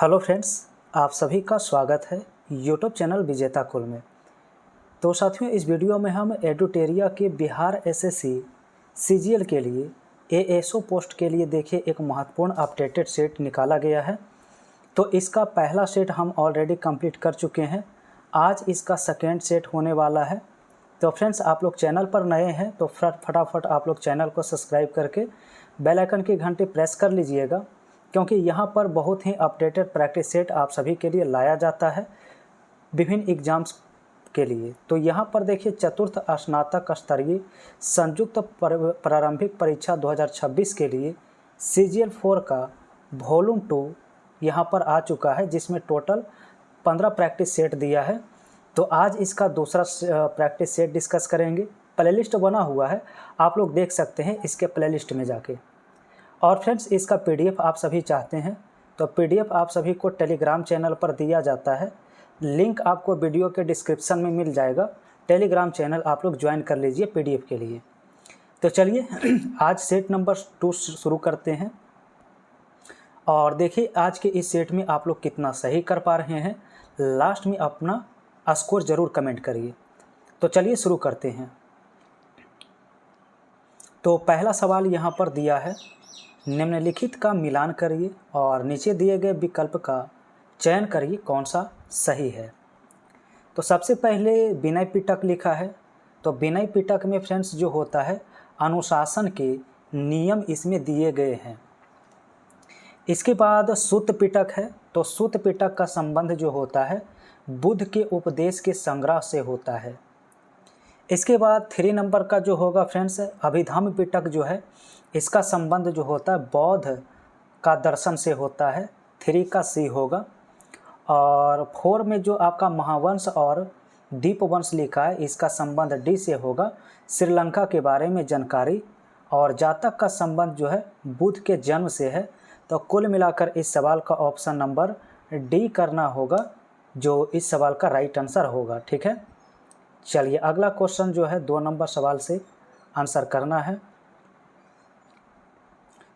Hello friends, आप सभी का स्वागत है यूट्यूब चैनल विजेता कुल में। तो साथियों, इस वीडियो में हम एडुटेरिया के बिहार एसएससी सीजीएल के लिए एएसओ पोस्ट के लिए देखिए एक महत्वपूर्ण अपडेटेड सेट निकाला गया है। तो इसका पहला सेट हम ऑलरेडी कंप्लीट कर चुके हैं। आज इसका सेकेंड सेट होने वाला है। तो फ्रेंड्स, आप लोग चैनल पर नए हैं तो फटाफट आप लोग चैनल को सब्सक्राइब करके बेल आइकन की घंटी प्रेस कर लीजिएगा, क्योंकि यहाँ पर बहुत ही अपडेटेड प्रैक्टिस सेट आप सभी के लिए लाया जाता है विभिन्न एग्जाम्स के लिए। तो यहाँ पर देखिए, चतुर्थ स्नातक स्तरीय संयुक्त प्रारंभिक परीक्षा 2026 के लिए CGL 4 का वॉल्यूम 2 यहाँ पर आ चुका है, जिसमें टोटल 15 प्रैक्टिस सेट दिया है। तो आज इसका दूसरा प्रैक्टिस सेट डिस्कस करेंगे। प्लेलिस्ट बना हुआ है, आप लोग देख सकते हैं इसके प्लेलिस्ट में जाके। और फ्रेंड्स, इसका PDF आप सभी चाहते हैं तो PDF आप सभी को टेलीग्राम चैनल पर दिया जाता है। लिंक आपको वीडियो के डिस्क्रिप्शन में मिल जाएगा। टेलीग्राम चैनल आप लोग ज्वाइन कर लीजिए PDF के लिए। तो चलिए आज सेट नंबर 2 शुरू करते हैं। और देखिए, आज के इस सेट में आप लोग कितना सही कर पा रहे हैं, लास्ट में अपना स्कोर ज़रूर कमेंट करिए। तो चलिए शुरू करते हैं। तो पहला सवाल यहाँ पर दिया है, निम्नलिखित का मिलान करिए और नीचे दिए गए विकल्प का चयन करिए कौन सा सही है। तो सबसे पहले विनय पिटक लिखा है। तो विनय पिटक में फ्रेंड्स जो होता है, अनुशासन के नियम इसमें दिए गए हैं। इसके बाद सुत पिटक है। तो सुत पिटक का संबंध जो होता है बुद्ध के उपदेश के संग्रह से होता है। इसके बाद 3 नंबर का जो होगा फ्रेंड्स, अभिधम्म पिटक जो है, इसका संबंध जो होता है बौद्ध का दर्शन से होता है। 3 का C होगा। और 4 में जो आपका महावंश और दीपवंश लिखा है, इसका संबंध D से होगा, श्रीलंका के बारे में जानकारी। और जातक का संबंध जो है बुद्ध के जन्म से है। तो कुल मिलाकर इस सवाल का ऑप्शन नंबर D करना होगा, जो इस सवाल का राइट आंसर होगा। ठीक है, चलिए अगला क्वेश्चन जो है 2 नंबर सवाल से आंसर करना है।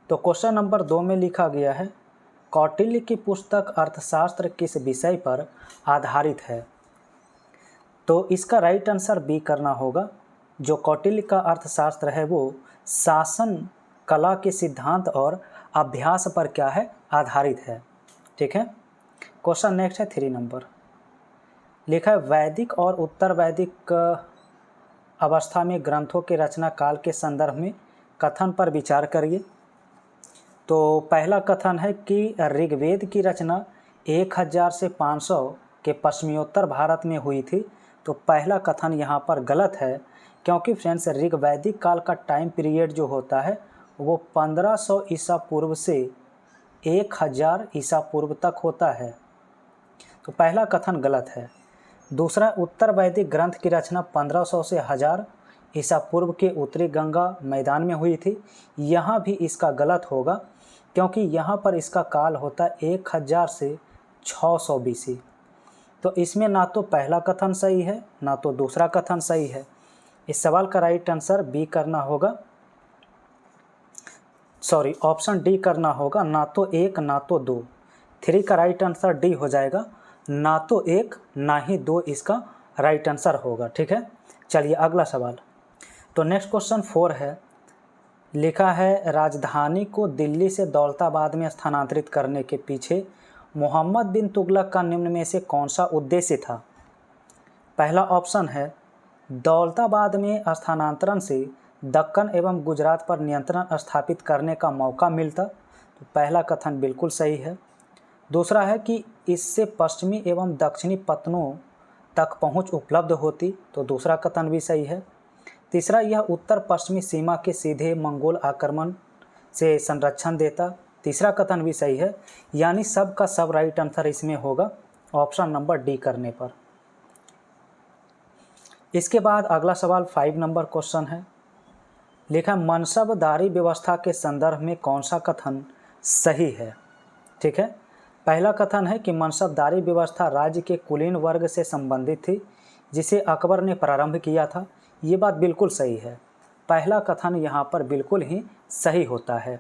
तो क्वेश्चन नंबर 2 में लिखा गया है, कौटिल्य की पुस्तक अर्थशास्त्र किस विषय पर आधारित है। तो इसका राइट आंसर B करना होगा। जो कौटिल्य का अर्थशास्त्र है वो शासन कला के सिद्धांत और अभ्यास पर क्या है, आधारित है। ठीक है, क्वेश्चन नेक्स्ट है 3 नंबर। लिखा है, वैदिक और उत्तर वैदिक अवस्था में ग्रंथों के रचना काल के संदर्भ में कथन पर विचार करिए। तो पहला कथन है कि ऋग्वेद की रचना 1000 से 500 के पश्चिमोत्तर भारत में हुई थी। तो पहला कथन यहाँ पर गलत है, क्योंकि फ्रेंड्स ऋग्वैदिक काल का टाइम पीरियड जो होता है वो 1500 ईसा पूर्व से 1000 ईसा पूर्व तक होता है। तो पहला कथन गलत है। दूसरा, उत्तर वैदिक ग्रंथ की रचना 1500 से 1000 ईसा पूर्व के उत्तरी गंगा मैदान में हुई थी। यहाँ भी इसका गलत होगा, क्योंकि यहाँ पर इसका काल होता है 1000 से 600 BC। तो इसमें ना तो पहला कथन सही है ना तो दूसरा कथन सही है। इस सवाल का राइट आंसर B करना होगा, सॉरी ऑप्शन D करना होगा, ना तो 1 ना तो 2। 3 का राइट आंसर D हो जाएगा, ना तो 1 ना ही 2 इसका राइट आंसर होगा। ठीक है, चलिए अगला सवाल। तो नेक्स्ट क्वेश्चन 4 है। लिखा है, राजधानी को दिल्ली से दौलताबाद में स्थानांतरित करने के पीछे मोहम्मद बिन तुगलक का निम्न में से कौन सा उद्देश्य था। पहला ऑप्शन है, दौलताबाद में स्थानांतरण से दक्कन एवं गुजरात पर नियंत्रण स्थापित करने का मौका मिलता। तो पहला कथन बिल्कुल सही है। दूसरा है कि इससे पश्चिमी एवं दक्षिणी पत्तनों तक पहुंच उपलब्ध होती। तो दूसरा कथन भी सही है। तीसरा, यह उत्तर पश्चिमी सीमा के सीधे मंगोल आक्रमण से संरक्षण देता। तीसरा कथन भी सही है, यानी सब का सब राइट आंसर इसमें होगा ऑप्शन नंबर D करने पर। इसके बाद अगला सवाल 5 नंबर क्वेश्चन है। लिखा, मनसबदारी व्यवस्था के संदर्भ में कौन सा कथन सही है। ठीक है, पहला कथन है कि मनसबदारी व्यवस्था राज्य के कुलीन वर्ग से संबंधित थी, जिसे अकबर ने प्रारंभ किया था। ये बात बिल्कुल सही है। पहला कथन यहाँ पर बिल्कुल ही सही होता है।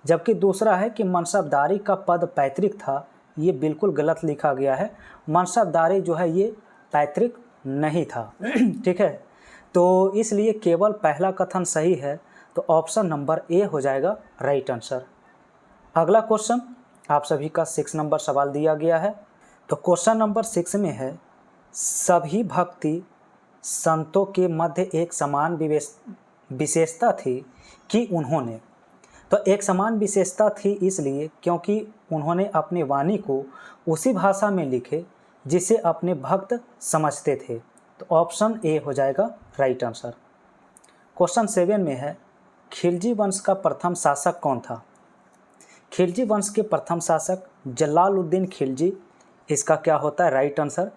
जबकि दूसरा है कि मनसबदारी का पद पैतृक था, ये बिल्कुल गलत लिखा गया है। मनसबदारी जो है ये पैतृक नहीं था। ठीक है, तो इसलिए केवल पहला कथन सही है, तो ऑप्शन नंबर ए हो जाएगा राइट आंसर। अगला क्वेश्चन आप सभी का 6 नंबर सवाल दिया गया है। तो क्वेश्चन नंबर 6 में है, सभी भक्ति संतों के मध्य एक समान विशेषता थी कि उन्होंने, तो एक समान विशेषता थी इसलिए क्योंकि उन्होंने अपनी वाणी को उसी भाषा में लिखे जिसे अपने भक्त समझते थे। तो ऑप्शन ए हो जाएगा राइट आंसर। क्वेश्चन 7 में है, खिलजी वंश का प्रथम शासक कौन था? खिलजी वंश के प्रथम शासक जलालुद्दीन खिलजी, इसका क्या होता है राइट आंसर।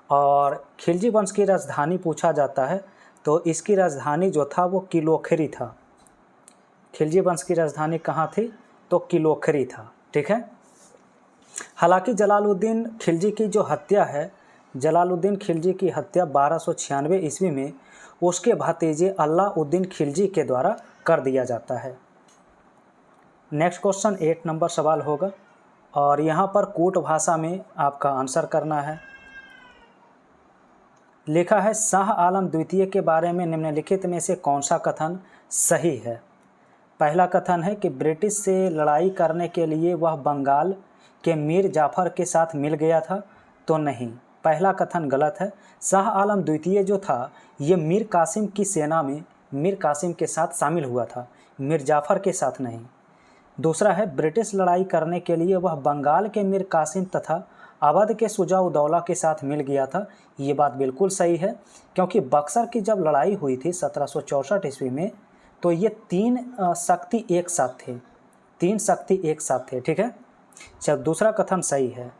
और खिलजी वंश की राजधानी पूछा जाता है, तो इसकी राजधानी जो था वो किलोखरी था। खिलजी वंश की राजधानी कहाँ थी? तो किलोखरी था। ठीक है, हालांकि जलालुद्दीन खिलजी की जो हत्या है, जलालुद्दीन खिलजी की हत्या 1296 ईस्वी में उसके भतीजे अलाउद्दीन खिलजी के द्वारा कर दिया जाता है। नेक्स्ट क्वेश्चन 8 नंबर सवाल होगा और यहाँ पर कूट भाषा में आपका आंसर करना है। लिखा है, शाह आलम द्वितीय के बारे में निम्नलिखित में से कौन सा कथन सही है? पहला कथन है कि ब्रिटिश से लड़ाई करने के लिए वह बंगाल के मीर जाफर के साथ मिल गया था, तो नहीं, पहला कथन गलत है। शाह आलम द्वितीय जो था ये मीर कासिम की सेना में मीर कासिम के साथ शामिल हुआ था, मीर जाफर के साथ नहीं। दूसरा है, ब्रिटिश लड़ाई करने के लिए वह बंगाल के मीर कासिम तथा अवध के शुजा उदौला के साथ मिल गया था। ये बात बिल्कुल सही है, क्योंकि बक्सर की जब लड़ाई हुई थी 1764 ईस्वी में, तो ये 3 शक्ति एक साथ थे, 3 शक्ति एक साथ थे। ठीक है, चल दूसरा कथन सही है।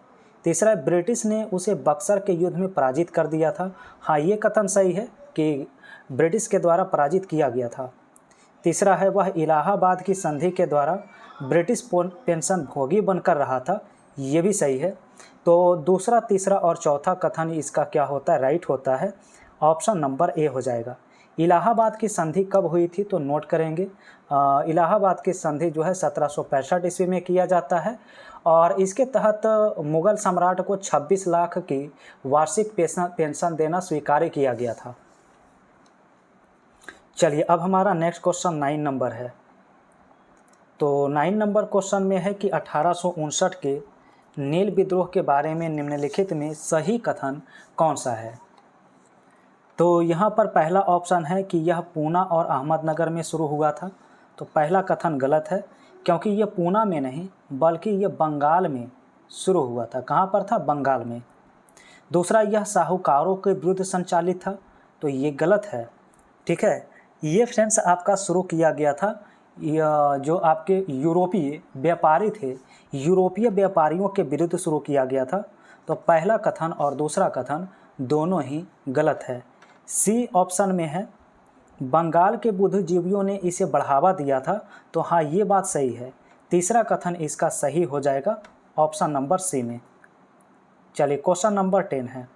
तीसरा, ब्रिटिश ने उसे बक्सर के युद्ध में पराजित कर दिया था। हाँ, ये कथन सही है कि ब्रिटिश के द्वारा पराजित किया गया था। तीसरा है, वह इलाहाबाद की संधि के द्वारा ब्रिटिश पेंशन भोगी बनकर रहा था। ये भी सही है। तो दूसरा, तीसरा और चौथा कथन इसका क्या होता है राइट होता है। ऑप्शन नंबर ए हो जाएगा। इलाहाबाद की संधि कब हुई थी तो नोट करेंगे। इलाहाबाद की संधि जो है 1765 ईस्वी में किया जाता है और इसके तहत मुगल सम्राट को 26 लाख की वार्षिक पेंशन देना स्वीकार किया गया था। चलिए, अब हमारा नेक्स्ट क्वेश्चन 9 नंबर है। तो 9 नंबर क्वेश्चन में है कि 1859 के नील विद्रोह के बारे में निम्नलिखित में सही कथन कौन सा है? तो यहाँ पर पहला ऑप्शन है कि यह पूना और अहमदनगर में शुरू हुआ था। तो पहला कथन गलत है, क्योंकि यह पूना में नहीं बल्कि यह बंगाल में शुरू हुआ था। कहाँ पर था? बंगाल में। दूसरा, यह साहूकारों के विरुद्ध संचालित था। तो ये गलत है। ठीक है, ये फ्रेंड्स आपका शुरू किया गया था जो आपके यूरोपीय व्यापारी थे, यूरोपीय व्यापारियों के विरुद्ध शुरू किया गया था। तो पहला कथन और दूसरा कथन दोनों ही गलत है। सी ऑप्शन में है, बंगाल के बुद्धिजीवियों ने इसे बढ़ावा दिया था। तो हाँ, ये बात सही है। तीसरा कथन इसका सही हो जाएगा ऑप्शन नंबर सी में। चलिए, क्वेश्चन नंबर 10 है।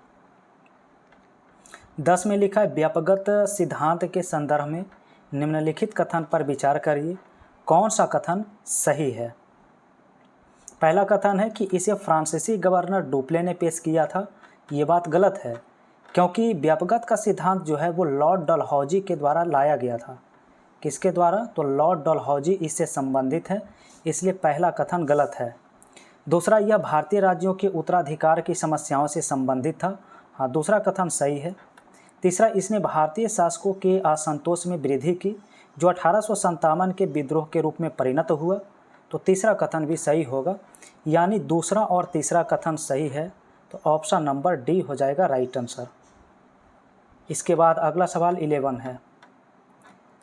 10 में लिखा है, व्यापकगत सिद्धांत के संदर्भ में निम्नलिखित कथन पर विचार करिए, कौन सा कथन सही है? पहला कथन है कि इसे फ्रांसीसी गवर्नर डुप्ले ने पेश किया था। ये बात गलत है, क्योंकि व्यापकगत का सिद्धांत जो है वो लॉर्ड डलहौजी के द्वारा लाया गया था। किसके द्वारा? तो लॉर्ड डलहौजी इससे संबंधित है, इसलिए पहला कथन गलत है। दूसरा, यह भारतीय राज्यों के उत्तराधिकार की समस्याओं से संबंधित था। हाँ, दूसरा कथन सही है। तीसरा, इसने भारतीय शासकों के असंतोष में वृद्धि की, जो 1857 के विद्रोह के रूप में परिणत हुआ। तो तीसरा कथन भी सही होगा, यानी दूसरा और तीसरा कथन सही है। तो ऑप्शन नंबर डी हो जाएगा राइट आंसर। इसके बाद अगला सवाल 11 है।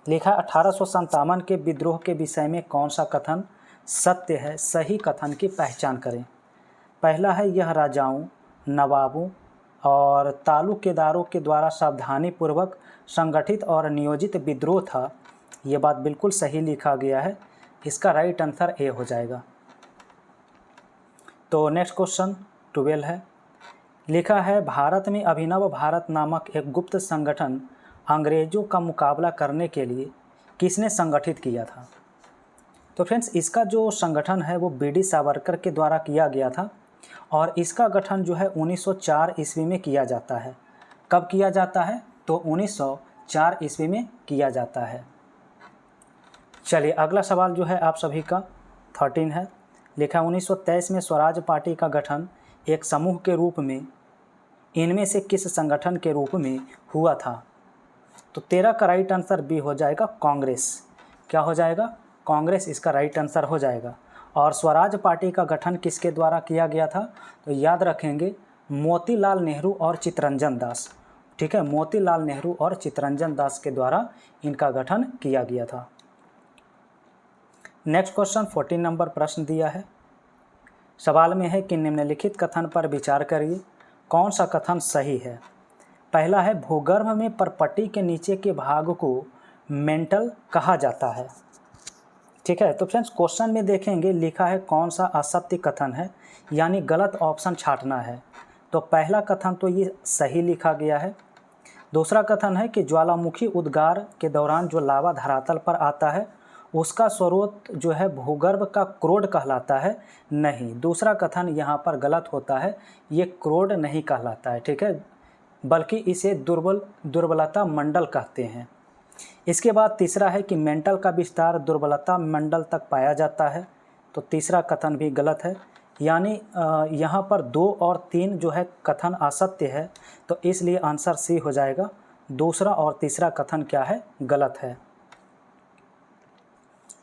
लिखा 1857 के विद्रोह के विषय में कौन सा कथन सत्य है? सही कथन की पहचान करें। पहला है, यह राजाओं, नवाबों और तालुकेदारों के द्वारा सावधानीपूर्वक संगठित और नियोजित विद्रोह था। ये बात बिल्कुल सही लिखा गया है, इसका राइट आंसर ए हो जाएगा। तो नेक्स्ट क्वेश्चन 12 है। लिखा है, भारत में अभिनव भारत नामक एक गुप्त संगठन अंग्रेजों का मुकाबला करने के लिए किसने संगठित किया था? तो फ्रेंड्स, इसका जो संगठन है वो बी डी सावरकर के द्वारा किया गया था। और इसका गठन जो है 1904 ईस्वी में किया जाता है। कब किया जाता है? तो 1904 ईस्वी में किया जाता है। चलिए अगला सवाल जो है आप सभी का 13 है। लिखा 1923 में स्वराज पार्टी का गठन एक समूह के रूप में इनमें से किस संगठन के रूप में हुआ था? तो 13 का राइट आंसर बी हो जाएगा कांग्रेस। क्या हो जाएगा? कांग्रेस इसका राइट आंसर हो जाएगा। और स्वराज पार्टी का गठन किसके द्वारा किया गया था? तो याद रखेंगे मोतीलाल नेहरू और चित्तरंजन दास। ठीक है, मोतीलाल नेहरू और चित्तरंजन दास के द्वारा इनका गठन किया गया था। नेक्स्ट क्वेश्चन 14 नंबर प्रश्न दिया है। सवाल में है कि निम्नलिखित कथन पर विचार करिए, कौन सा कथन सही है? पहला है भूगर्भ में परपट्टी के नीचे के भाग को मेंटल कहा जाता है। ठीक है, तो फ्रेंड्स क्वेश्चन में देखेंगे लिखा है कौन सा असत्य कथन है, यानी गलत ऑप्शन छांटना है। तो पहला कथन तो ये सही लिखा गया है। दूसरा कथन है कि ज्वालामुखी उद्गार के दौरान जो लावा धरातल पर आता है उसका स्रोत जो है भूगर्भ का क्रोड कहलाता है। नहीं, दूसरा कथन यहाँ पर गलत होता है, ये क्रोड नहीं कहलाता है। ठीक है, बल्कि इसे दुर्बलता मंडल कहते हैं। इसके बाद तीसरा है कि मेंटल का विस्तार दुर्बलता मंडल तक पाया जाता है। तो तीसरा कथन भी गलत है, यानी यहाँ पर 2 और 3 जो है कथन असत्य है। तो इसलिए आंसर सी हो जाएगा। दूसरा और तीसरा कथन क्या है? गलत है।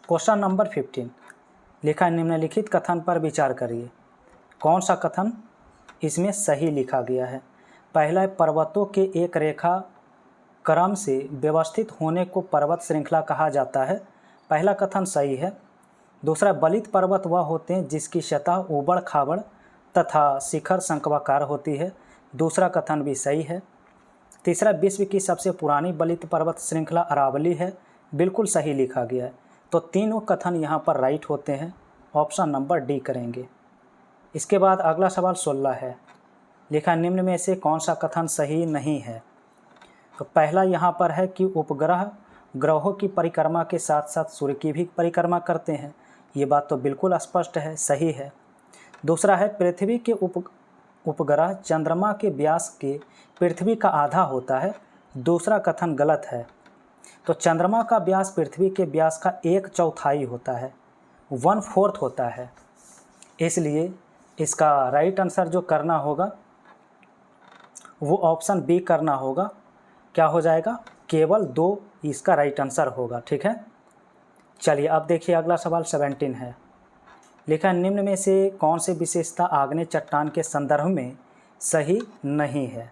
क्वेश्चन नंबर 15 लिखा है निम्नलिखित कथन पर विचार करिए, कौन सा कथन इसमें सही लिखा गया है? पहला है पर्वतों के एक रेखा क्रम से व्यवस्थित होने को पर्वत श्रृंखला कहा जाता है। पहला कथन सही है। दूसरा, बलित पर्वत वह होते हैं जिसकी सतह ऊबड़ खाबड़ तथा शिखर शंक्वाकार होती है। दूसरा कथन भी सही है। तीसरा, विश्व की सबसे पुरानी बलित पर्वत श्रृंखला अरावली है। बिल्कुल सही लिखा गया है। तो तीनों कथन यहाँ पर राइट होते हैं। ऑप्शन नंबर डी करेंगे। इसके बाद अगला सवाल 16 है। लिखा निम्न में से कौन सा कथन सही नहीं है? तो पहला यहाँ पर है कि उपग्रह ग्रहों की परिक्रमा के साथ साथ सूर्य की भी परिक्रमा करते हैं। ये बात तो बिल्कुल स्पष्ट है, सही है। दूसरा है पृथ्वी के उपग्रह चंद्रमा के व्यास के पृथ्वी का आधा होता है। दूसरा कथन गलत है। तो चंद्रमा का व्यास पृथ्वी के व्यास का 1/4 होता है, 1/4 होता है। इसलिए इसका राइट आंसर जो करना होगा वो ऑप्शन बी करना होगा। क्या हो जाएगा? केवल 2 इसका राइट आंसर होगा। ठीक है, चलिए अब देखिए अगला सवाल 17 है। लिखा है निम्न में से कौन सी विशेषता आग्नेय चट्टान के संदर्भ में सही नहीं है?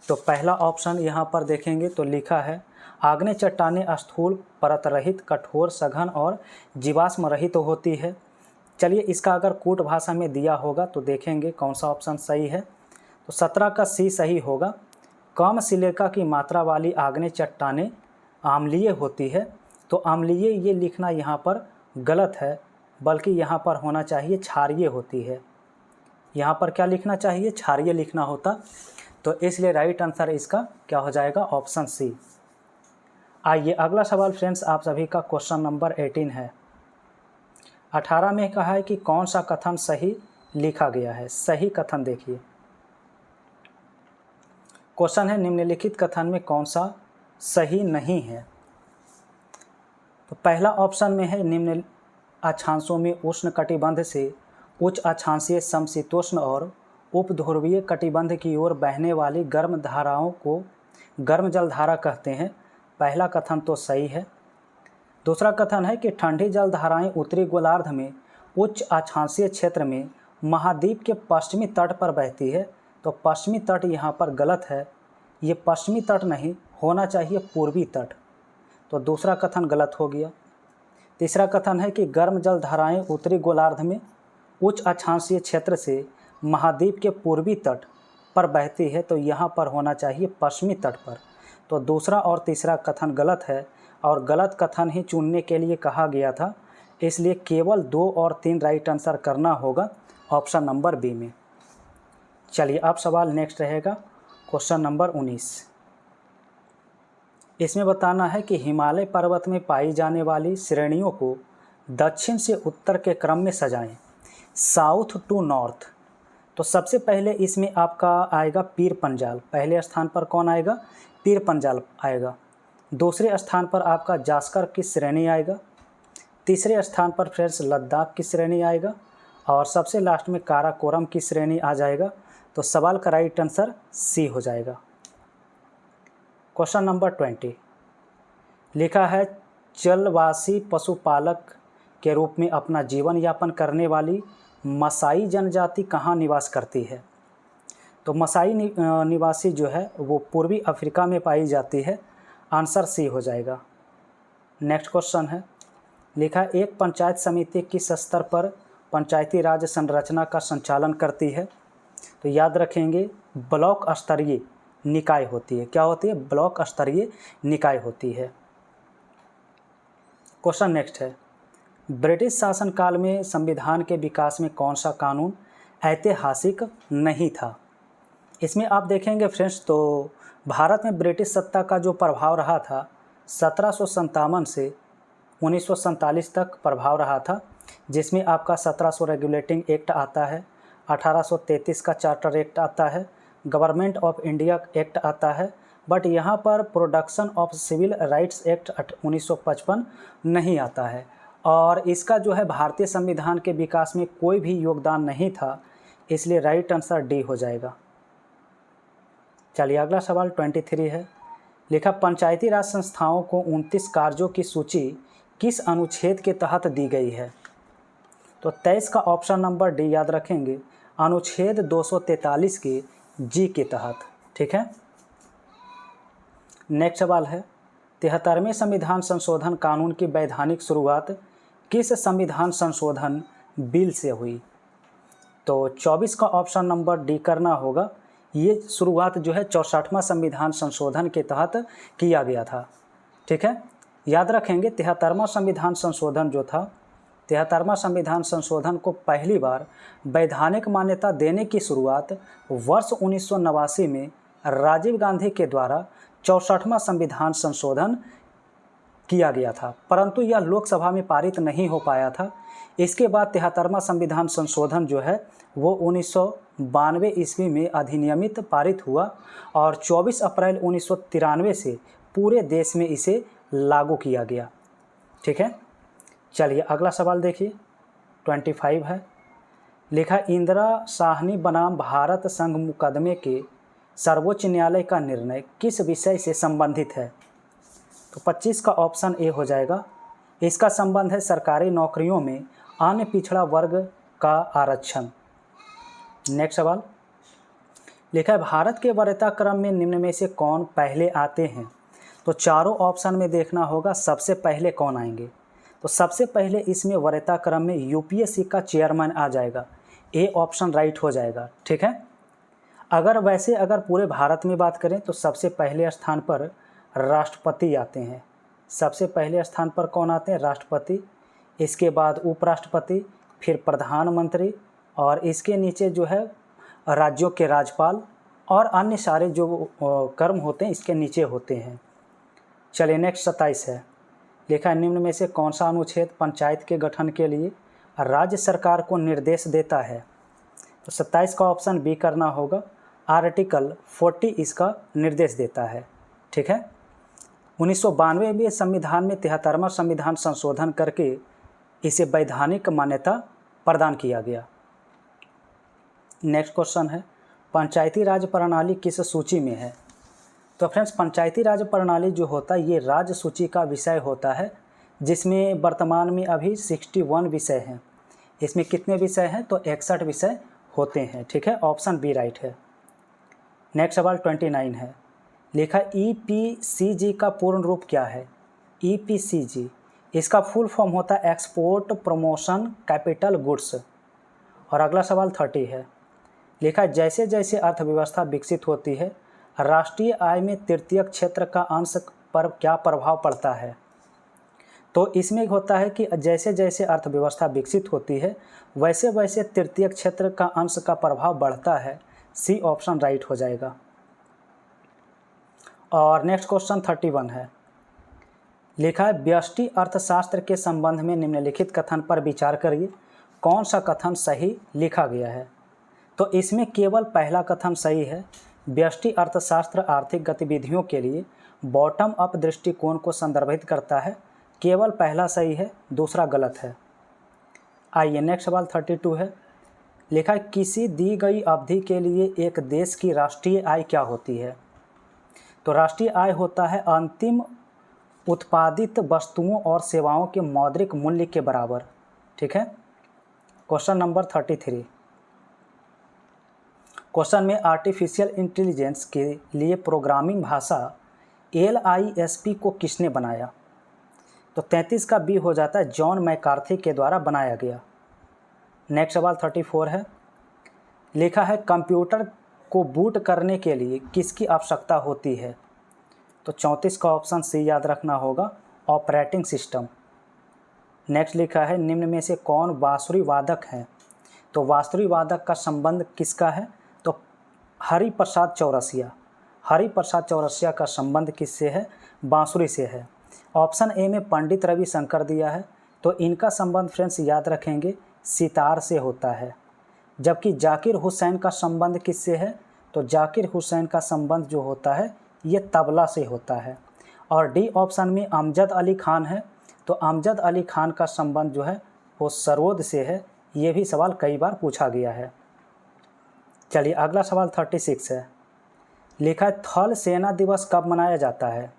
तो पहला ऑप्शन यहाँ पर देखेंगे तो लिखा है आग्नेय चट्टानें स्थूल परत रहित कठोर सघन और जीवाश्म रहित होती है। चलिए इसका अगर कूट भाषा में दिया होगा तो देखेंगे कौन सा ऑप्शन सही है। तो 17 का सी सही होगा। कम सिलिका की मात्रा वाली आग्नेय चट्टानें आम्लीय होती है। तो आम्लीय ये लिखना यहाँ पर गलत है, बल्कि यहाँ पर होना चाहिए क्षारीय होती है। यहाँ पर क्या लिखना चाहिए? क्षारीय लिखना होता। तो इसलिए राइट आंसर इसका क्या हो जाएगा? Option C. आइए अगला सवाल फ्रेंड्स आप सभी का क्वेश्चन नंबर 18 है। 18 में कहा है कि कौन सा कथन सही लिखा गया है? सही कथन देखिए। क्वेश्चन है निम्नलिखित कथन में कौन सा सही नहीं है? तो पहला ऑप्शन में है निम्न अक्षांशों में उष्ण कटिबंध से उच्च अक्षांशीय समशीतोष्ण और उपध्रुवीय कटिबंध की ओर बहने वाली गर्म धाराओं को गर्म जलधारा कहते हैं। पहला कथन तो सही है। दूसरा कथन है कि ठंडी जलधाराएं उत्तरी गोलार्ध में उच्च अक्षांशीय क्षेत्र में महाद्वीप के पश्चिमी तट पर बहती है। तो पश्चिमी तट यहाँ पर गलत है, ये पश्चिमी तट नहीं होना चाहिए, पूर्वी तट। तो दूसरा कथन गलत हो गया। तीसरा कथन है कि गर्म जलधाराएं उत्तरी गोलार्ध में उच्च अक्षांशीय क्षेत्र से महाद्वीप के पूर्वी तट पर बहती है। तो यहाँ पर होना चाहिए पश्चिमी तट पर। तो दूसरा और तीसरा कथन गलत है और गलत कथन ही चुनने के लिए कहा गया था। इसलिए केवल 2 और 3 राइट आंसर करना होगा ऑप्शन नंबर बी में। चलिए अब सवाल नेक्स्ट रहेगा क्वेश्चन नंबर 19। इसमें बताना है कि हिमालय पर्वत में पाई जाने वाली श्रेणियों को दक्षिण से उत्तर के क्रम में सजाएं, साउथ टू नॉर्थ। तो सबसे पहले इसमें आपका आएगा पीर पंजाल, पहले स्थान पर कौन आएगा? पीर पंजाल आएगा। दूसरे स्थान पर आपका जास्कर की श्रेणी आएगा। तीसरे स्थान पर फ्रेंड्स लद्दाख की श्रेणी आएगा और सबसे लास्ट में काराकोरम की श्रेणी आ जाएगा। तो सवाल का राइट आंसर सी हो जाएगा। क्वेश्चन नंबर 20 लिखा है, चलवासी पशुपालक के रूप में अपना जीवन यापन करने वाली मसाई जनजाति कहाँ निवास करती है? तो मसाई निवासी जो है वो पूर्वी अफ्रीका में पाई जाती है। आंसर सी हो जाएगा। नेक्स्ट क्वेश्चन है, लिखा एक पंचायत समिति किस स्तर पर पंचायती राज संरचना का संचालन करती है? तो याद रखेंगे ब्लॉक स्तरीय निकाय होती है। क्या होती है? ब्लॉक स्तरीय निकाय होती है। क्वेश्चन नेक्स्ट है, ब्रिटिश शासनकाल में संविधान के विकास में कौन सा कानून ऐतिहासिक नहीं था? इसमें आप देखेंगे फ्रेंड्स, तो भारत में ब्रिटिश सत्ता का जो प्रभाव रहा था 1757 से 1947 तक प्रभाव रहा था, जिसमें आपका 1700 रेगुलेटिंग एक्ट आता है, 1833 का चार्टर एक्ट आता है, गवर्नमेंट ऑफ इंडिया एक्ट आता है, बट यहाँ पर production of civil rights act 1955 नहीं आता है और इसका जो है भारतीय संविधान के विकास में कोई भी योगदान नहीं था, इसलिए राइट आंसर डी हो जाएगा। चलिए अगला सवाल 23 है, लिखा पंचायती राज संस्थाओं को 29 कार्यों की सूची किस अनुच्छेद के तहत दी गई है? तो 23 का ऑप्शन नंबर डी याद रखेंगे, अनुच्छेद 243 के जी के तहत। ठीक है। नेक्स्ट सवाल है, 73वें संविधान संशोधन कानून की वैधानिक शुरुआत किस संविधान संशोधन बिल से हुई? तो 24 का ऑप्शन नंबर डी करना होगा। ये शुरुआत जो है 64वां संविधान संशोधन के तहत किया गया था। ठीक है, याद रखेंगे 73वां संविधान संशोधन जो था, 73वां संविधान संशोधन को पहली बार वैधानिक मान्यता देने की शुरुआत वर्ष 1989 में राजीव गांधी के द्वारा 64वां संविधान संशोधन किया गया था, परंतु यह लोकसभा में पारित नहीं हो पाया था। इसके बाद 73वां संविधान संशोधन जो है वो 1992 ईस्वी में अधिनियमित पारित हुआ और 24 अप्रैल 1993 से पूरे देश में इसे लागू किया गया। ठीक है, चलिए अगला सवाल देखिए, 25 है, लिखा इंदिरा साहनी बनाम भारत संघ मुकदमे के सर्वोच्च न्यायालय का निर्णय किस विषय से संबंधित है? तो 25 का ऑप्शन ए हो जाएगा। इसका संबंध है सरकारी नौकरियों में अन्य पिछड़ा वर्ग का आरक्षण। नेक्स्ट सवाल, लिखा है भारत के वरीयता क्रम में निम्न में से कौन पहले आते हैं? तो चारों ऑप्शन में देखना होगा सबसे पहले कौन आएंगे। तो सबसे पहले इसमें वरीयता क्रम में यूपीएससी का चेयरमैन आ जाएगा, ए ऑप्शन राइट हो जाएगा। ठीक है, अगर पूरे भारत में बात करें तो सबसे पहले स्थान पर राष्ट्रपति आते हैं। सबसे पहले स्थान पर कौन आते हैं? राष्ट्रपति, इसके बाद उपराष्ट्रपति, फिर प्रधानमंत्री और इसके नीचे जो है राज्यों के राज्यपाल और अन्य सारे जो कर्म होते हैं इसके नीचे होते हैं। चलिए नेक्स्ट 27 है, लिखा है निम्न में से कौन सा अनुच्छेद पंचायत के गठन के लिए राज्य सरकार को निर्देश देता है? तो 27 का ऑप्शन बी करना होगा, आर्टिकल 40 इसका निर्देश देता है। ठीक है, 1992 में संविधान में 73वां संविधान संशोधन करके इसे वैधानिक मान्यता प्रदान किया गया। नेक्स्ट क्वेश्चन है, पंचायती राज प्रणाली किस सूची में है? तो फ्रेंड्स पंचायती राज प्रणाली जो होता है ये राज्य सूची का विषय होता है, जिसमें वर्तमान में अभी 61 विषय हैं। इसमें कितने विषय हैं? तो 61 विषय होते हैं। ठीक है, ऑप्शन बी राइट है। नेक्स्ट सवाल 29 है, लिखा ईपीसीजी का पूर्ण रूप क्या है? ईपीसीजी इसका फुल फॉर्म होता है एक्सपोर्ट प्रमोशन कैपिटल गुड्स। और अगला सवाल 30 है, लिखा जैसे जैसे अर्थव्यवस्था विकसित होती है राष्ट्रीय आय में तृतीय क्षेत्र का अंश पर क्या प्रभाव पड़ता है? तो इसमें होता है कि जैसे जैसे अर्थव्यवस्था विकसित होती है वैसे वैसे तृतीय क्षेत्र का अंश का प्रभाव बढ़ता है। सी ऑप्शन राइट हो जाएगा। और नेक्स्ट क्वेश्चन 31 है, लिखा है व्यष्टि अर्थशास्त्र के संबंध में निम्नलिखित कथन पर विचार करिए, कौन सा कथन सही लिखा गया है? तो इसमें केवल पहला कथन सही है। व्यष्टि अर्थशास्त्र आर्थिक गतिविधियों के लिए बॉटम अप दृष्टिकोण को संदर्भित करता है। केवल पहला सही है, दूसरा गलत है। आइए नेक्स्ट सवाल 32 है। लिखा है किसी दी गई अवधि के लिए एक देश की राष्ट्रीय आय क्या होती है? तो राष्ट्रीय आय होता है अंतिम उत्पादित वस्तुओं और सेवाओं के मौद्रिक मूल्य के बराबर। ठीक है। Question number 33। क्वेश्चन में आर्टिफिशियल इंटेलिजेंस के लिए प्रोग्रामिंग भाषा LISP को किसने बनाया? तो 33 का बी हो जाता है जॉन मैकार्थी के द्वारा बनाया गया। नेक्स्ट सवाल 34 है। लिखा है कंप्यूटर को बूट करने के लिए किसकी आवश्यकता होती है? तो 34 का ऑप्शन सी याद रखना होगा, ऑपरेटिंग सिस्टम। नेक्स्ट लिखा है निम्न में से कौन बांसुरी वादक हैं? तो बांसुरी वादक का संबंध किसका है? तो हरिप्रसाद चौरसिया। हरिप्रसाद चौरसिया का संबंध किससे है? बांसुरी से है। ऑप्शन ए में पंडित रविशंकर दिया है, तो इनका संबंध फ्रेंड्स याद रखेंगे सितार से होता है। जबकि जाकिर हुसैन का संबंध किससे है? तो जाकिर हुसैन का संबंध जो होता है ये तबला से होता है। और डी ऑप्शन में अमजद अली खान है, तो अमजद अली खान का संबंध जो है वो सरोद से है। ये भी सवाल कई बार पूछा गया है। चलिए अगला सवाल 36 है। लिखा है थल सेना दिवस कब मनाया जाता है?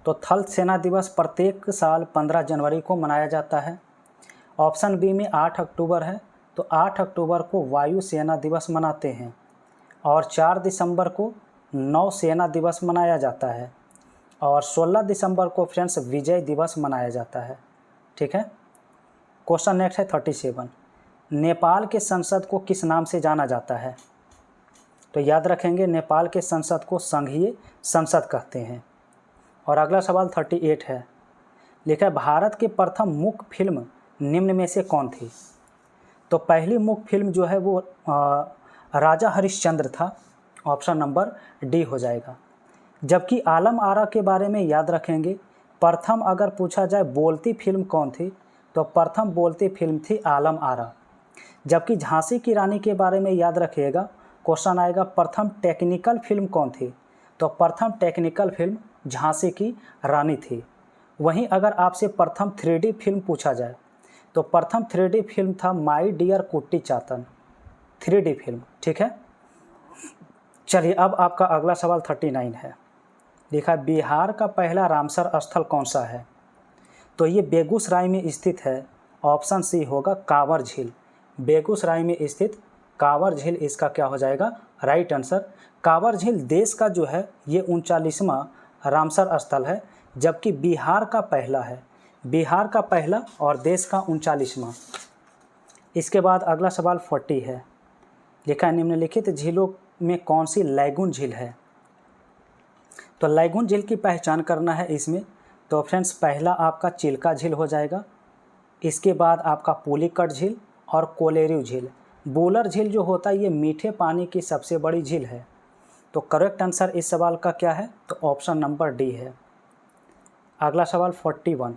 तो थल सेना दिवस प्रत्येक साल 15 जनवरी को मनाया जाता है। ऑप्शन बी में 8 अक्टूबर है, तो 8 अक्टूबर को वायु सेना दिवस मनाते हैं। और 4 दिसंबर को नौ सेना दिवस मनाया जाता है। और 16 दिसंबर को फ्रेंड्स विजय दिवस मनाया जाता है। ठीक है। क्वेश्चन नेक्स्ट है 37। नेपाल के संसद को किस नाम से जाना जाता है? तो याद रखेंगे नेपाल के संसद को संघीय संसद कहते हैं। और अगला सवाल 38 है। लिखा है भारत की प्रथम मुख्य फिल्म निम्न में से कौन थी? तो पहली मुख्य फिल्म जो है वो राजा हरिश्चंद्र था। ऑप्शन नंबर डी हो जाएगा। जबकि आलम आरा के बारे में याद रखेंगे, प्रथम अगर पूछा जाए बोलती फिल्म कौन थी, तो प्रथम बोलती फिल्म थी आलम आरा। जबकि झांसी की रानी के बारे में याद रखिएगा, क्वेश्चन आएगा प्रथम टेक्निकल फिल्म कौन थी? तो प्रथम टेक्निकल फिल्म झांसी की रानी थी। वहीं अगर आपसे प्रथम 3D फिल्म पूछा जाए, तो प्रथम 3D फिल्म था माई डियर कुट्टी चातन, 3D फिल्म। ठीक है। चलिए अब आपका अगला सवाल 39 है। लिखा बिहार का पहला रामसर स्थल कौन सा है? तो ये बेगूसराय में स्थित है। ऑप्शन सी होगा कांवर झील। बेगूसराय में स्थित कांवर झील इसका क्या हो जाएगा? Right answer. कांवर झील देश का जो है ये 39वां रामसर स्थल है, जबकि बिहार का पहला है। बिहार का पहला और देश का 39वां। इसके बाद अगला सवाल 40 है। लिखा है निम्नलिखित झीलों में कौन सी लैगून झील है? तो लैगून झील की पहचान करना है इसमें। तो फ्रेंड्स पहला आपका चिल्का झील हो जाएगा। इसके बाद आपका पुलिकट झील और कोलेरू झील। बुलर झील जो होता है ये मीठे पानी की सबसे बड़ी झील है। तो करेक्ट आंसर इस सवाल का क्या है? तो ऑप्शन नंबर डी है। अगला सवाल 41।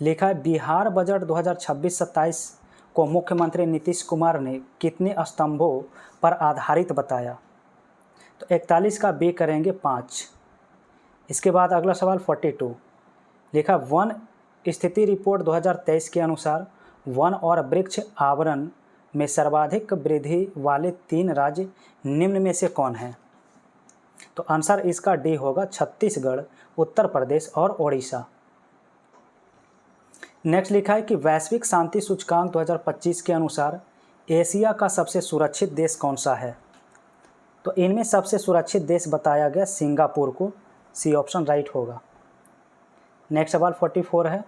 लिखा है बिहार बजट 2026-27 को मुख्यमंत्री नीतीश कुमार ने कितने स्तंभों पर आधारित बताया? तो 41 का बी करेंगे 5। इसके बाद अगला सवाल 42। लिखा वन स्थिति रिपोर्ट 2023 के अनुसार वन और वृक्ष आवरण में सर्वाधिक वृद्धि वाले 3 राज्य निम्न में से कौन हैं? तो आंसर इसका डी होगा छत्तीसगढ़, उत्तर प्रदेश और ओडिशा। नेक्स्ट लिखा है कि वैश्विक शांति सूचकांक 2025 के अनुसार एशिया का सबसे सुरक्षित देश कौन सा है? तो इनमें सबसे सुरक्षित देश बताया गया सिंगापुर को। सी ऑप्शन राइट होगा। नेक्स्ट सवाल 44 है।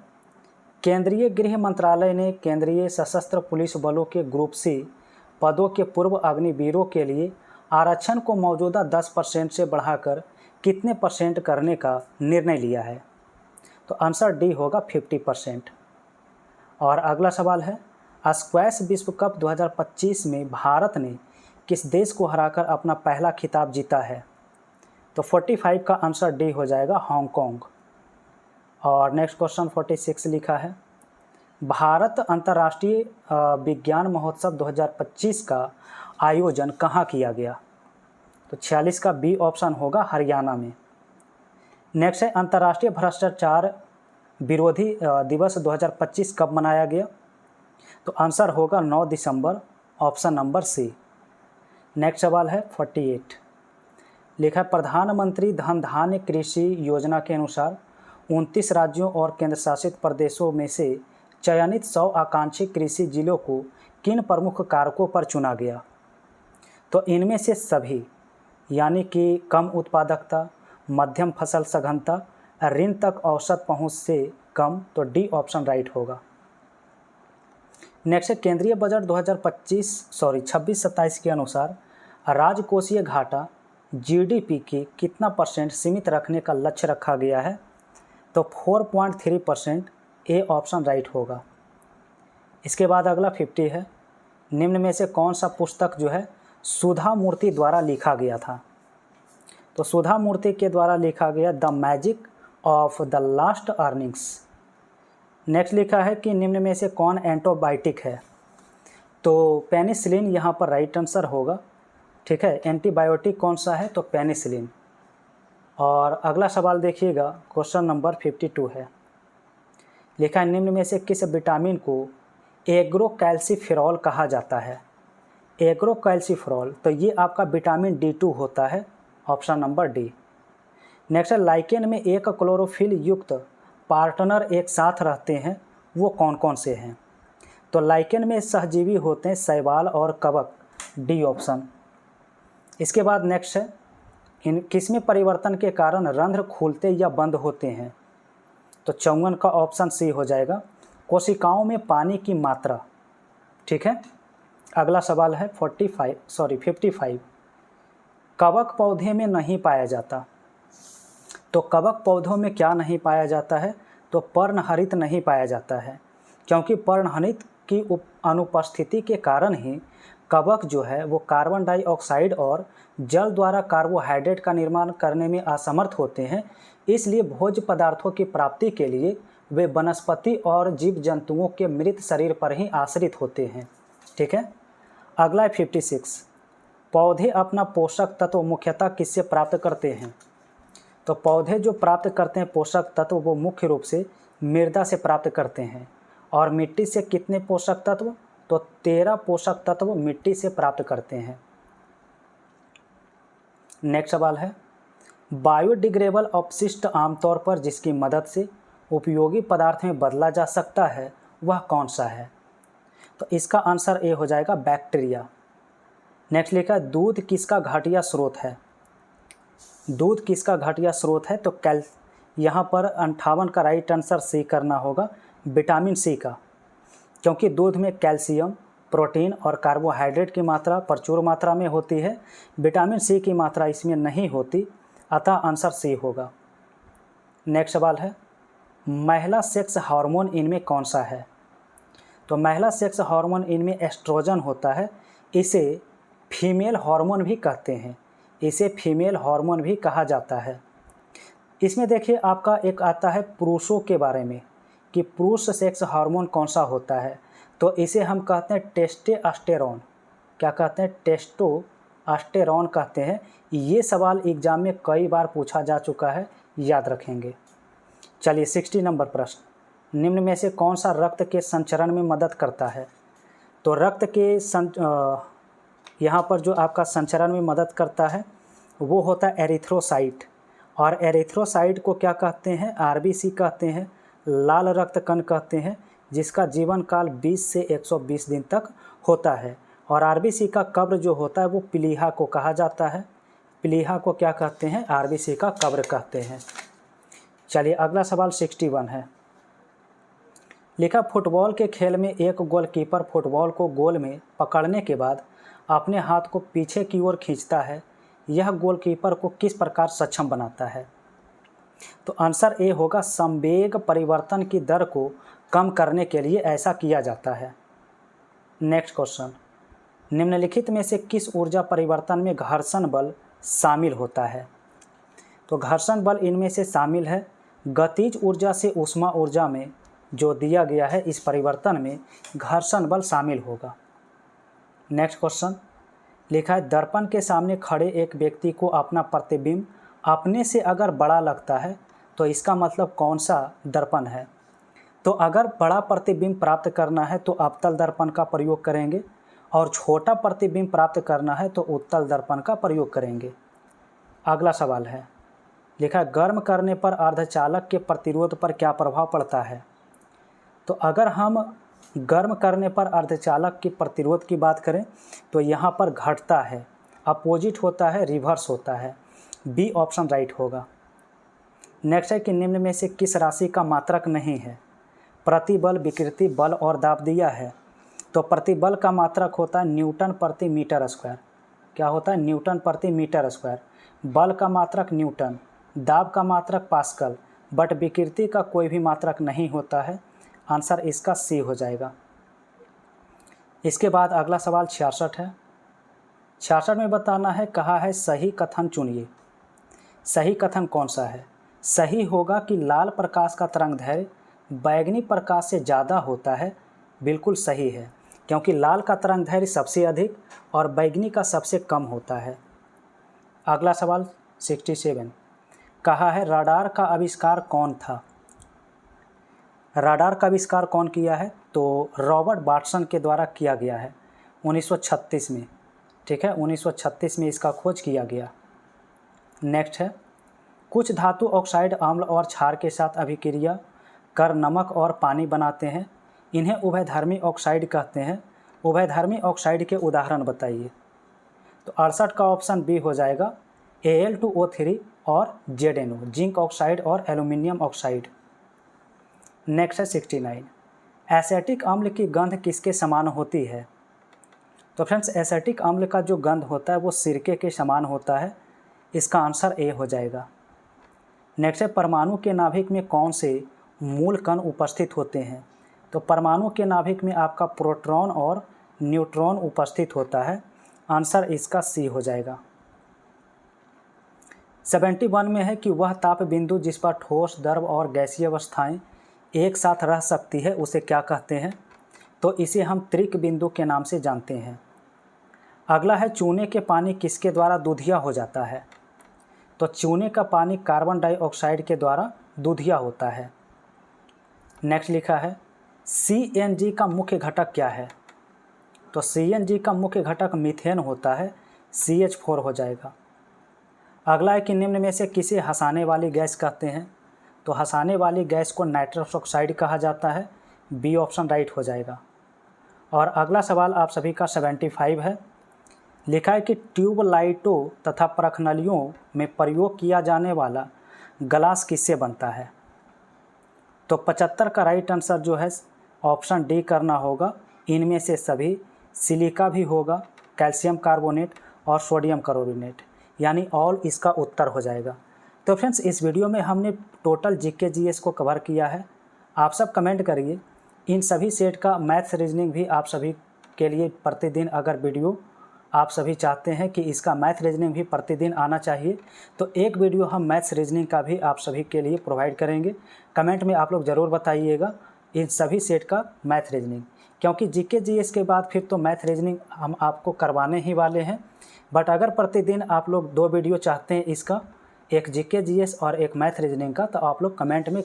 केंद्रीय गृह मंत्रालय ने केंद्रीय सशस्त्र पुलिस बलों के ग्रुप सी पदों के पूर्व अग्निवीरों के लिए आरक्षण को मौजूदा 10% से बढ़ाकर कितने % करने का निर्णय लिया है? तो आंसर डी होगा 50%। और अगला सवाल है स्क्वैश विश्व कप 2025 में भारत ने किस देश को हराकर अपना पहला खिताब जीता है? तो 45 का आंसर डी हो जाएगा हांगकांग। और नेक्स्ट क्वेश्चन 46 लिखा है। भारत अंतर्राष्ट्रीय विज्ञान महोत्सव 2025 का आयोजन कहाँ किया गया? तो 46 का बी ऑप्शन होगा, हरियाणा में। नेक्स्ट है, अंतर्राष्ट्रीय भ्रष्टाचार विरोधी दिवस 2025 कब मनाया गया? तो आंसर होगा 9 दिसंबर, ऑप्शन नंबर सी। नेक्स्ट सवाल है 48, लिखा है प्रधानमंत्री धन धान्य कृषि योजना के अनुसार 29 राज्यों और केंद्र शासित प्रदेशों में से चयनित 100 आकांक्षी कृषि जिलों को किन प्रमुख कारकों पर चुना गया? तो इनमें से सभी, यानी कि कम उत्पादकता, मध्यम फसल सघनता, ऋण तक औसत पहुंच से कम, तो डी ऑप्शन राइट होगा। नेक्स्ट है, केंद्रीय बजट 26-27 के अनुसार राजकोषीय घाटा जीडीपी के कितना % सीमित रखने का लक्ष्य रखा गया है? तो 4.3%, ए ऑप्शन राइट होगा। इसके बाद अगला 50 है, निम्न में से कौन सा पुस्तक जो है सुधा मूर्ति द्वारा लिखा गया था? तो सुधा मूर्ति के द्वारा लिखा गया the magic of the last earnings. Next लिखा है कि निम्न में से कौन एंटीबायोटिक है? तो पेनिसिलिन यहाँ पर राइट आंसर होगा। ठीक है, एंटीबायोटिक कौन सा है? तो पेनिसिलिन। और अगला सवाल देखिएगा, क्वेश्चन नंबर 52 है, लिखा है निम्न में से किस विटामिन को एग्रोकैल्सिफेरॉल कहा जाता है? एग्रोकैल्सिफेरॉल, तो ये आपका विटामिन D2 होता है, ऑप्शन नंबर डी। नेक्स्ट है, लाइकेन में एक क्लोरोफिल युक्त पार्टनर एक साथ रहते हैं, वो कौन कौन से हैं? तो लाइकेन में सहजीवी होते हैं शैवाल और कवक, डी ऑप्शन। इसके बाद नेक्स्ट है, इन किसमें परिवर्तन के कारण रंध्र खुलते या बंद होते हैं? तो 54 का ऑप्शन सी हो जाएगा, कोशिकाओं में पानी की मात्रा। ठीक है, अगला सवाल है 55, कवक पौधे में नहीं पाया जाता। तो कवक पौधों में क्या नहीं पाया जाता है? तो पर्णहरित नहीं पाया जाता है, क्योंकि पर्णहरित की अनुपस्थिति के कारण ही कवक जो है वो कार्बन डाइऑक्साइड और जल द्वारा कार्बोहाइड्रेट का निर्माण करने में असमर्थ होते हैं। इसलिए भोज्य पदार्थों की प्राप्ति के लिए वे वनस्पति और जीव जंतुओं के मृत शरीर पर ही आश्रित होते हैं। ठीक है, अगला है 56, पौधे अपना पोषक तत्व मुख्यतः किससे प्राप्त करते हैं? तो पौधे जो प्राप्त करते हैं पोषक तत्व वो मुख्य रूप से मृदा से प्राप्त करते हैं। और मिट्टी से कितने पोषक तत्व? तो 13 पोषक तत्व मिट्टी से प्राप्त करते हैं। नेक्स्ट सवाल है, बायोडिग्रेडेबल अपशिष्ट आमतौर पर जिसकी मदद से उपयोगी पदार्थ में बदला जा सकता है वह कौन सा है? तो इसका आंसर ए हो जाएगा, बैक्टीरिया। नेक्स्ट लिखा है, दूध किसका घटिया स्रोत है? दूध किसका घटिया स्रोत है? तो यहाँ पर 58 का राइट आंसर सी करना होगा, विटामिन सी का, क्योंकि दूध में कैल्शियम, प्रोटीन और कार्बोहाइड्रेट की मात्रा प्रचुर मात्रा में होती है। विटामिन सी की मात्रा इसमें नहीं होती, अतः आंसर सी होगा। नेक्स्ट सवाल है, महिला सेक्स हार्मोन इनमें कौन सा है? तो महिला सेक्स हार्मोन इनमें एस्ट्रोजन होता है, इसे फीमेल हार्मोन भी कहते हैं, इसे फीमेल हार्मोन भी कहा जाता है। इसमें देखिए आपका एक आता है पुरुषों के बारे में कि पुरुष सेक्स हार्मोन कौन सा होता है, तो इसे हम कहते हैं टेस्टोस्टेरोन। क्या कहते हैं? टेस्टोस्टेरोन कहते हैं। ये सवाल एग्जाम में कई बार पूछा जा चुका है, याद रखेंगे। चलिए 60 नंबर प्रश्न, निम्न में से कौन सा रक्त के संचरण में मदद करता है? तो रक्त के यहाँ पर जो आपका संचरण में मदद करता है वो होता है एरिथ्रोसाइट, और एरिथ्रोसाइट को क्या कहते हैं? आरबीसी कहते हैं, लाल रक्त कण कहते हैं, जिसका जीवन काल 20 से 120 दिन तक होता है। और आरबीसी का कब्र जो होता है वो प्लीहा को कहा जाता है। प्लीहा को क्या कहते हैं? आरबीसी का कब्र कहते हैं। चलिए अगला सवाल 61 है, लिखा फुटबॉल के खेल में एक गोलकीपर फुटबॉल को गोल में पकड़ने के बाद अपने हाथ को पीछे की ओर खींचता है, यह गोलकीपर को किस प्रकार सक्षम बनाता है? तो आंसर ए होगा, संवेग परिवर्तन की दर को कम करने के लिए ऐसा किया जाता है। नेक्स्ट क्वेश्चन, निम्नलिखित में से किस ऊर्जा परिवर्तन में घर्षण बल शामिल होता है? तो घर्षण बल इनमें से शामिल है गतिज ऊर्जा से ऊष्मा ऊर्जा में जो दिया गया है इस परिवर्तन में घर्षण बल शामिल होगा। नेक्स्ट क्वेश्चन लिखा है दर्पण के सामने खड़े एक व्यक्ति को अपना प्रतिबिंब अपने से अगर बड़ा लगता है तो इसका मतलब कौन सा दर्पण है। तो अगर बड़ा प्रतिबिंब प्राप्त करना है तो अवतल दर्पण का प्रयोग करेंगे और छोटा प्रतिबिंब प्राप्त करना है तो उत्तल दर्पण का प्रयोग करेंगे। अगला सवाल है लिखा गर्म करने पर अर्धचालक के प्रतिरोध पर क्या प्रभाव पड़ता है। तो अगर हम गर्म करने पर अर्धचालक के प्रतिरोध की बात करें तो यहाँ पर घटता है, अपोजिट होता है, रिवर्स होता है। बी ऑप्शन राइट होगा। नेक्स्ट है कि निम्न में से किस राशि का मात्रक नहीं है। प्रतिबल, विकृति बल और दाब दिया है। तो प्रतिबल का मात्रक होता है न्यूटन प्रति मीटर स्क्वायर। क्या होता है? न्यूटन प्रति मीटर स्क्वायर। बल का मात्रक न्यूटन, दाब का मात्रक पास्कल, बट विकृति का कोई भी मात्रक नहीं होता है। आंसर इसका सी हो जाएगा। इसके बाद अगला सवाल 66 है। 66 में बताना है, कहा है सही कथन चुनिए। सही कथन कौन सा है? सही होगा कि लाल प्रकाश का तरंगदैर्घ्य बैंगनी प्रकाश से ज़्यादा होता है। बिल्कुल सही है, क्योंकि लाल का तरंगदैर्घ्य सबसे अधिक और बैंगनी का सबसे कम होता है। अगला सवाल 67 कहा है रडार का आविष्कार कौन था। रडार का आविष्कार कौन किया है? तो रॉबर्ट वाटसन के द्वारा किया गया है 1936 में। ठीक है, 1936 में इसका खोज किया गया। नेक्स्ट है कुछ धातु ऑक्साइड अम्ल और क्षार के साथ अभिक्रिया कर नमक और पानी बनाते हैं। इन्हें उभयधर्मी ऑक्साइड कहते हैं। उभयधर्मी ऑक्साइड के उदाहरण बताइए। तो 68 का ऑप्शन बी हो जाएगा, Al2O3 और ZnO, जिंक ऑक्साइड और एल्यूमिनियम ऑक्साइड। नेक्स्ट है 69 एसिटिक अम्ल की गंध किसके समान होती है। तो फ्रेंड्स एसिटिक अम्ल का जो गंध होता है वो सिरके के समान होता है। इसका आंसर ए हो जाएगा। नेक्स्ट है परमाणु के नाभिक में कौन से मूल कण उपस्थित होते हैं। तो परमाणु के नाभिक में आपका प्रोटॉन और न्यूट्रॉन उपस्थित होता है। आंसर इसका सी हो जाएगा। 71 में है कि वह ताप बिंदु जिस पर ठोस, द्रव और गैसीय अवस्थाएं एक साथ रह सकती है उसे क्या कहते हैं। तो इसे हम त्रिक बिंदु के नाम से जानते हैं। अगला है चूने के पानी किसके द्वारा दूधिया हो जाता है। तो चूने का पानी कार्बन डाइऑक्साइड के द्वारा दूधिया होता है। नेक्स्ट लिखा है CNG का मुख्य घटक क्या है। तो CNG का मुख्य घटक मीथेन होता है। CH4 हो जाएगा। अगला है कि निम्न में से किसे हंसाने वाली गैस कहते हैं। तो हंसाने वाली गैस को नाइट्रस ऑक्साइड कहा जाता है। बी ऑप्शन राइट हो जाएगा। और अगला सवाल आप सभी का 75 है। लिखा है कि ट्यूबलाइटों तथा परखनलियों में प्रयोग किया जाने वाला ग्लास किससे बनता है। तो 75 का राइट आंसर जो है ऑप्शन डी करना होगा। इनमें से सभी सिलिका भी होगा, कैल्शियम कार्बोनेट और सोडियम क्लोराइड, यानी ऑल इसका उत्तर हो जाएगा। तो फ्रेंड्स इस वीडियो में हमने टोटल जीके जीएस को कवर किया है। आप सब कमेंट करिए। इन सभी सेट का मैथ्स रीजनिंग भी आप सभी के लिए प्रतिदिन, अगर वीडियो आप सभी चाहते हैं कि इसका मैथ रीजनिंग भी प्रतिदिन आना चाहिए तो एक वीडियो हम मैथ्स रीजनिंग का भी आप सभी के लिए प्रोवाइड करेंगे। कमेंट में आप लोग ज़रूर बताइएगा इन सभी सेट का मैथ रीजनिंग, क्योंकि जीके जीएस के बाद फिर तो मैथ रीजनिंग हम आपको करवाने ही वाले हैं। बट अगर प्रतिदिन आप लोग 2 वीडियो चाहते हैं इसका, एक जीके जीएस और एक मैथ रीजनिंग का, तो आप लोग कमेंट में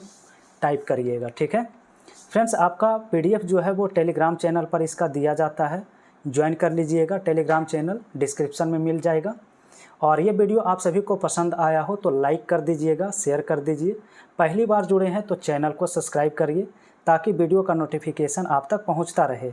टाइप करिएगा। ठीक है फ्रेंड्स, आपका PDF जो है वो टेलीग्राम चैनल पर इसका दिया जाता है। ज्वाइन कर लीजिएगा, टेलीग्राम चैनल डिस्क्रिप्शन में मिल जाएगा। और ये वीडियो आप सभी को पसंद आया हो तो लाइक कर दीजिएगा, शेयर कर दीजिए। पहली बार जुड़े हैं तो चैनल को सब्सक्राइब करिए ताकि वीडियो का नोटिफिकेशन आप तक पहुंचता रहे।